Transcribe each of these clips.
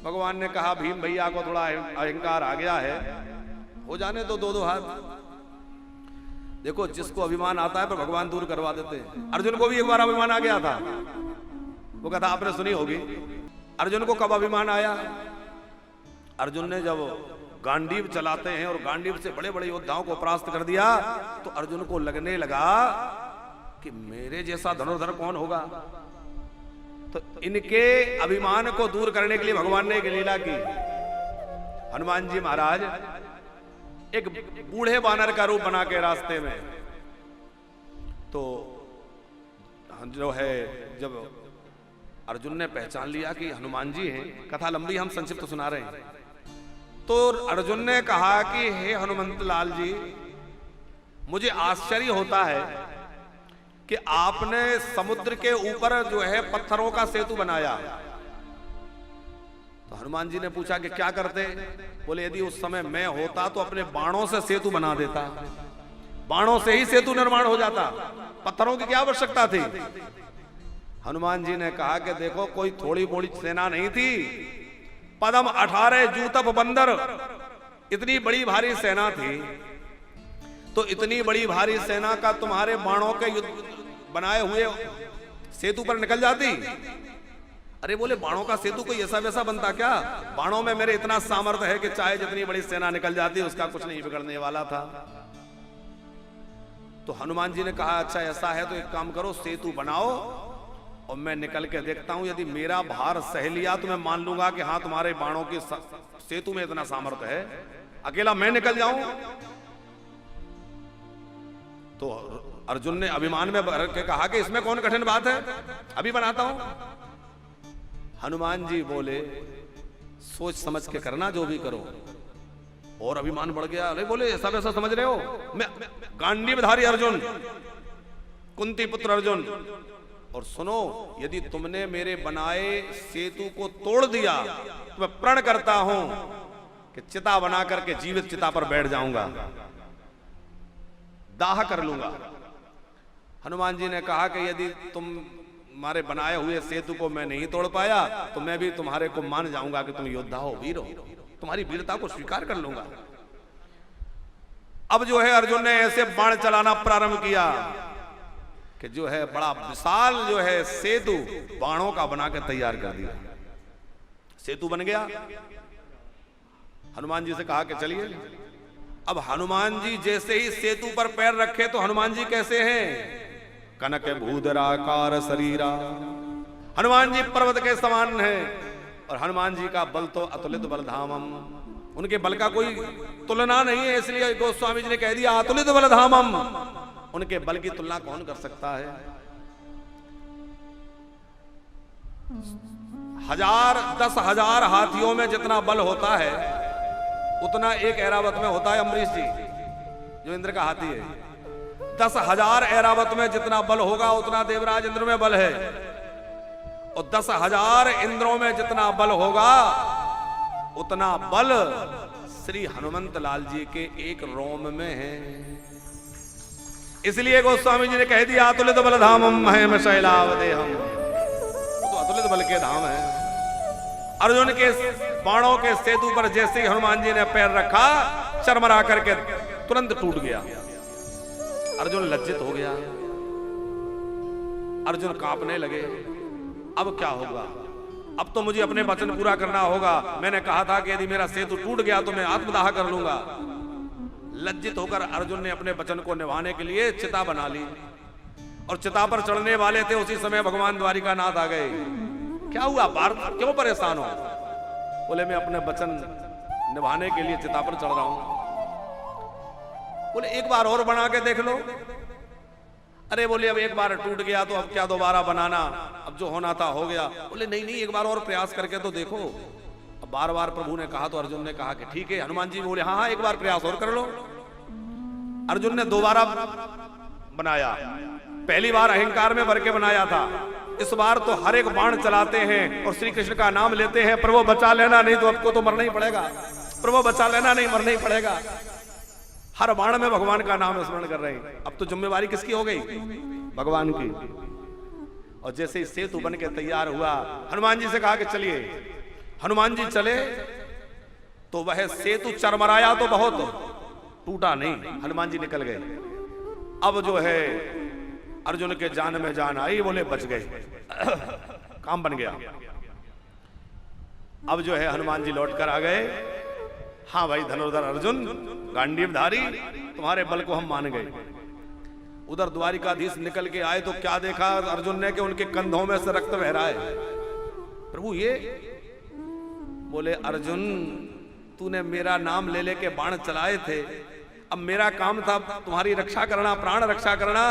भगवान ने कहा भीम भैया को थोड़ा अहंकार आ गया है, हो जाने तो दो हाथ। देखो जिसको अभिमान आता है पर भगवान दूर करवा देते हैं। अर्जुन को भी एक बार अभिमान आ गया था, वो कहता आपने सुनी होगी। अर्जुन को कब अभिमान आया? अर्जुन ने जब गांडीव चलाते हैं और गांडीव से बड़े बड़े योद्धाओं को परास्त कर दिया तो अर्जुन को लगने लगा कि मेरे जैसा धनुर्धर कौन होगा। तो इनके अभिमान को दूर करने के लिए भगवान ने एक लीला की। हनुमान जी महाराज एक बूढ़े बानर का रूप बना के रास्ते में, तो जो है जब अर्जुन ने पहचान लिया कि हनुमान जी हैं, कथा लंबी हम संक्षिप्त सुना रहे हैं, तो अर्जुन ने कहा कि हे हनुमंत लाल जी, मुझे आश्चर्य होता है कि आपने समुद्र के ऊपर जो है पत्थरों का सेतु बनाया। तो हनुमान जी ने पूछा कि क्या करते? बोले यदि उस समय मैं होता तो अपने बाणों से सेतु बना देता, बाणों से ही सेतु निर्माण हो जाता, पत्थरों की क्या आवश्यकता थी। हनुमान जी ने कहा कि देखो कोई थोड़ी मोड़ी सेना नहीं थी, पदम 18 जूतप बंदर, इतनी बड़ी भारी सेना थी। तो इतनी बड़ी भारी सेना का तुम्हारे बाणों के युद्ध बनाए हुए सेतु पर निकल जाती? अरे बोले बाणों का सेतु कोई ऐसा वैसा बनता क्या? बाणों में मेरे इतना सामर्थ्य है कि चाहे जितनी बड़ी सेना निकल जाती उसका कुछ नहीं बिगड़ने वाला था। तो हनुमान जी ने कहा अच्छा ऐसा है तो एक काम करो, सेतु बनाओ और मैं निकल के देखता हूं, यदि मेरा भार सह लिया तो मैं मान लूंगा कि हाँ तुम्हारे बाणों की सेतु में इतना सामर्थ्य है, अकेला मैं निकल जाऊं। तो अर्जुन ने अभिमान में भर के कहा कि इसमें कौन कठिन बात है, अभी बनाता हूं। हनुमान जी बोले सोच समझ के करना जो भी करो। और अभिमान बढ़ गया। अरे बोले ऐसा वैसा समझ रहे हो? मैं गांडीवधारी अर्जुन, कुंती पुत्र अर्जुन, और सुनो यदि तुमने मेरे बनाए सेतु को तोड़ दिया तो मैं प्रण करता हूं कि चिता बना करके जीवित चिता पर बैठ जाऊंगा, दाह कर लूंगा। हनुमान जी ने कहा कि यदि तुम्हारे बनाए हुए सेतु को मैं नहीं तोड़ पाया तो मैं भी तुम्हारे को मान जाऊंगा कि तुम योद्धा हो, वीर हो, तुम्हारी वीरता को स्वीकार कर लूंगा। अब जो है अर्जुन ने ऐसे बाण चलाना प्रारंभ किया कि जो है बड़ा विशाल जो है सेतु बाणों का बना के तैयार कर दिया। सेतु बन गया। हनुमान जी से कहा कि चलिए। अब हनुमान जी जैसे ही सेतु पर पैर रखे तो हनुमान जी कैसे हैं? कनक भूधराकार शरीरा, हनुमान जी पर्वत के समान है। और हनुमान जी का बल तो अतुलित बलधामम, उनके बल का कोई तुलना नहीं है, इसलिए गोस्वामी जी ने कह दिया अतुलित बलधामम, उनके बल की तुलना कौन कर सकता है। 10,000 हाथियों में जितना बल होता है उतना एक ऐरावत में होता है अम्बरीश जी जो इंद्र का हाथी है। 10,000 ऐरावत में जितना बल होगा उतना देवराज इंद्र में बल है, और 10,000 इंद्रों में जितना बल होगा उतना बल श्री हनुमंत लाल जी के एक रोम में है। इसलिए गोस्वामी जी ने कह दिया अतुलित बल धामम महेम शैलावदेहम, तो अतुलित बल के धाम है। अर्जुन के बाणों के सेतु पर जैसे ही हनुमान जी ने पैर रखा चरमरा करके तुरंत टूट गया। अर्जुन लज्जित हो गया, अर्जुन कांपने लगे। अब क्या होगा? अब तो मुझे अपने वचन पूरा करना होगा। मैंने कहा था कि यदि मेरा सेतु टूट गया तो मैं आत्मदाह कर लूंगा। लज्जित होकर अर्जुन ने अपने वचन को निभाने के लिए चिता बना ली, और चिता पर चढ़ने वाले थे उसी समय भगवान द्वारिकानाथ आ गए। क्या हुआ भारत, क्यों परेशान हो? बोले मैं अपने वचन निभाने के लिए चिता पर चढ़ रहा हूं। बोले एक बार और बना के देख लो। अरे बोले अब एक बार टूट गया तो अब क्या दोबारा बनाना, अब जो होना था हो गया। बोले नहीं नहीं एक बार और प्रयास करके तो देखो। अब बार बार प्रभु ने कहा तो अर्जुन ने कहा कि ठीक है। हनुमान जी बोले हाँ हाँ एक बार प्रयास और कर लो। अर्जुन ने दोबारा बनाया। पहली बार अहंकार में भर के बनाया था, इस बार तो हर एक बाण चलाते हैं और श्री कृष्ण का नाम लेते हैं, प्रभु बचा लेना नहीं तो आपको तो मरना ही पड़ेगा, प्रभु बचा लेना नहीं मरना ही पड़ेगा। हर बाण में भगवान का नाम स्मरण कर रहे हैं। अब तो जिम्मेवारी किसकी हो गई? भगवान की। और जैसे ही सेतु बन के तैयार हुआ, हनुमान जी से कहा कि चलिए हनुमान जी चले तो वह सेतु चरमराया तो बहुत, टूटा नहीं। हनुमान जी निकल गए। अब जो है अर्जुन के जान में जान आई, बोले बच गए, काम बन गया। अब जो है हनुमान जी लौट कर आ गए। हाँ भाई धनुर्धर अर्जुन, गांडीवधारी, तुम्हारे बल को हम मान गए। उधर द्वारिकाधीश निकल के आए तो क्या देखा अर्जुन ने कि उनके कंधों में से रक्त बह रहा है। प्रभु ये, बोले अर्जुन तूने मेरा नाम ले लेके बाण चलाए थे, अब मेरा काम था तुम्हारी रक्षा करना, प्राण रक्षा करना,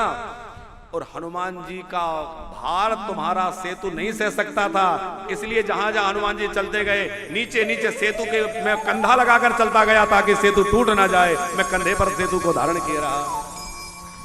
और हनुमान जी का भार तुम्हारा सेतु नहीं सह सकता था, इसलिए जहां जहां हनुमान जी चलते गए नीचे नीचे सेतु के मैं कंधा लगाकर चलता गया ताकि सेतु टूट ना जाए। मैं कंधे पर सेतु को धारण किए रहा।